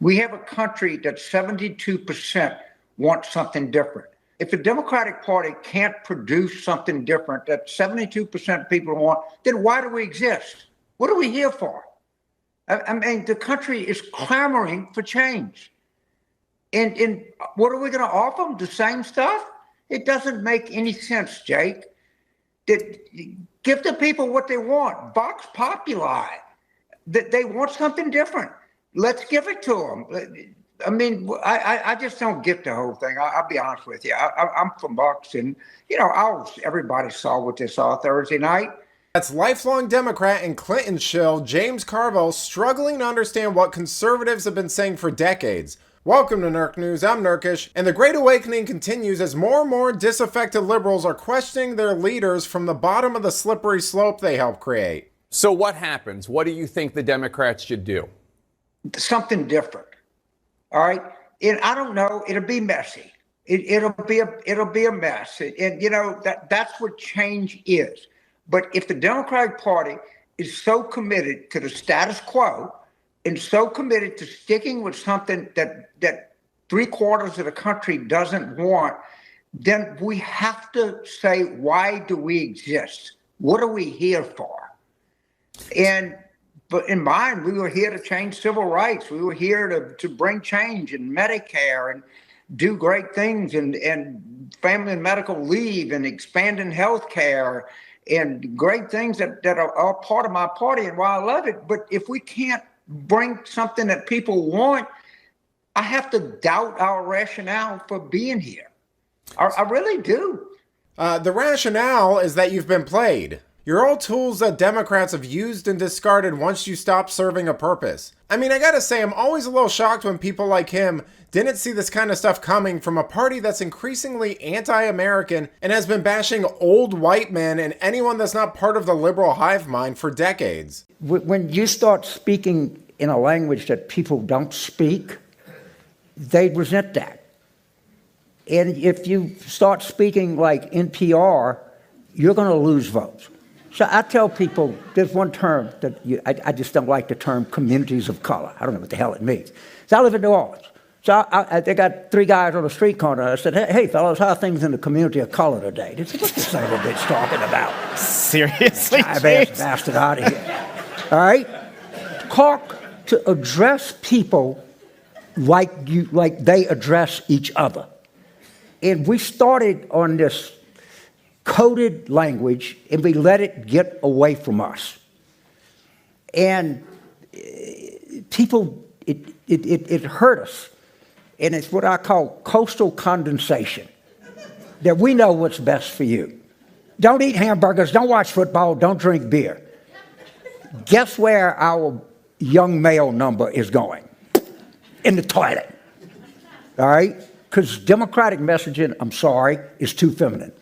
We have a country that 72% want something different. If the Democratic Party can't produce something different that 72% of people want, then why do we exist? What are we here for? I mean, the country is clamoring for change. And what are we going to offer them? The same stuff? It doesn't make any sense, Jake. Give the people what they want. Vox populi. They want something different. Let's give it to them. I mean, I just don't get the whole thing. I'll be honest with you. I'm from Bucks, and everybody saw what they saw Thursday night. That's lifelong Democrat and Clinton shill James Carville struggling to understand what conservatives have been saying for decades. Welcome to Nerk News, I'm Nerkish, and the Great Awakening continues as more and more disaffected liberals are questioning their leaders from the bottom of the slippery slope they helped create. So what happens? What do you think the Democrats should do? Something different. All right. And I don't know, it'll be messy. It'll be a mess. And that's what change is. But if the Democratic Party is so committed to the status quo and so committed to sticking with something that 3/4 of the country doesn't want, then we have to say, why do we exist? What are we here for? But in mine, we were here to change civil rights. We were here to bring change in Medicare and do great things and family and medical leave and expanding health care and great things that are all part of my party and why I love it. But if we can't bring something that people want, I have to doubt our rationale for being here. I really do. The rationale is that you've been played. You're all tools that Democrats have used and discarded once you stop serving a purpose. I mean, I gotta say, I'm always a little shocked when people like him didn't see this kind of stuff coming from a party that's increasingly anti-American and has been bashing old white men and anyone that's not part of the liberal hive mind for decades. When you start speaking in a language that people don't speak, they resent that. And if you start speaking like NPR, you're going to lose votes. So I tell people, there's one term that I just don't like, the term communities of color. I don't know what the hell it means. So I live in New Orleans. So they got 3 guys on the street corner. I said, hey, fellas, how are things in the community of color today? They said, what's this son of a bitch talking about? Seriously, Jive-ass bastard out of here. All right? Talk to address people like they address each other. And we started on this coded language, and we let it get away from us. And people, it hurt us. And it's what I call coastal condensation, that we know what's best for you. Don't eat hamburgers, don't watch football, don't drink beer. Guess where our young male number is going? In the toilet. All right? Because Democratic messaging, I'm sorry, is too feminine.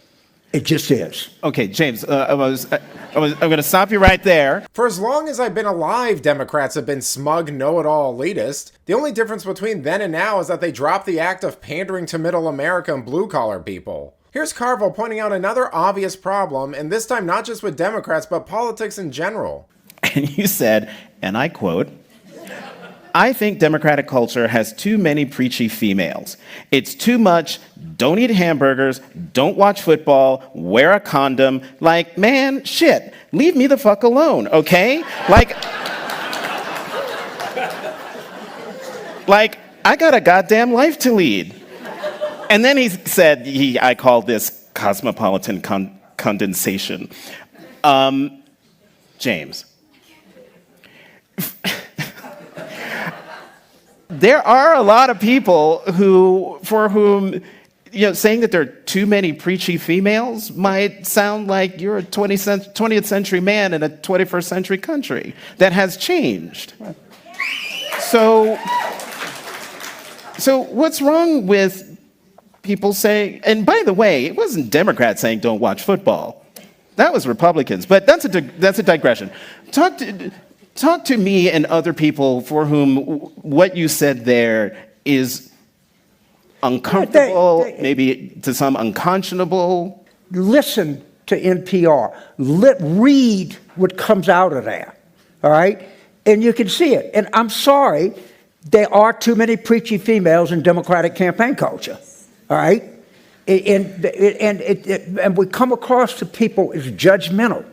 It just is. Okay, James, I'm going to stop you right there. For as long as I've been alive, Democrats have been smug, know-it-all elitist. The only difference between then and now is that they dropped the act of pandering to middle America and blue-collar people. Here's Carville pointing out another obvious problem, and this time not just with Democrats, but politics in general. And you said, and I quote, I think Democratic culture has too many preachy females. It's too much, don't eat hamburgers, don't watch football, wear a condom. Like, man, shit, leave me the fuck alone, okay? Like, I got a goddamn life to lead. And then he said, I call this cosmopolitan condensation. James. There are a lot of people for whom, saying that there are too many preachy females might sound like you're a 20th century man in a 21st century country that has changed. So what's wrong with people saying, and by the way, it wasn't Democrats saying don't watch football. That was Republicans, but that's a digression. Talk to me and other people for whom what you said there is uncomfortable, maybe to some unconscionable. Listen to NPR. Read what comes out of there, all right? And you can see it. And I'm sorry, there are too many preachy females in Democratic campaign culture, all right? And we come across to people as judgmental,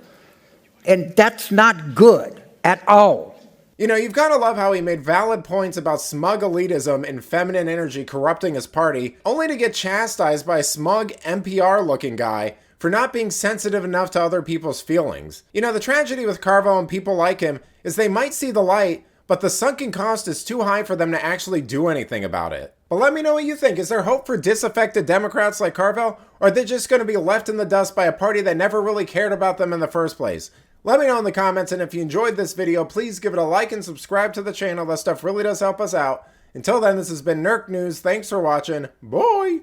and that's not good at all. You know, you've got to love how he made valid points about smug elitism and feminine energy corrupting his party, only to get chastised by a smug NPR-looking guy for not being sensitive enough to other people's feelings. You know, the tragedy with Carville and people like him is they might see the light, but the sunken cost is too high for them to actually do anything about it. But let me know what you think. Is there hope for disaffected Democrats like Carville, or are they just going to be left in the dust by a party that never really cared about them in the first place? Let me know in the comments, and if you enjoyed this video, please give it a like and subscribe to the channel. That stuff really does help us out. Until then, this has been Nerk News. Thanks for watching. Bye!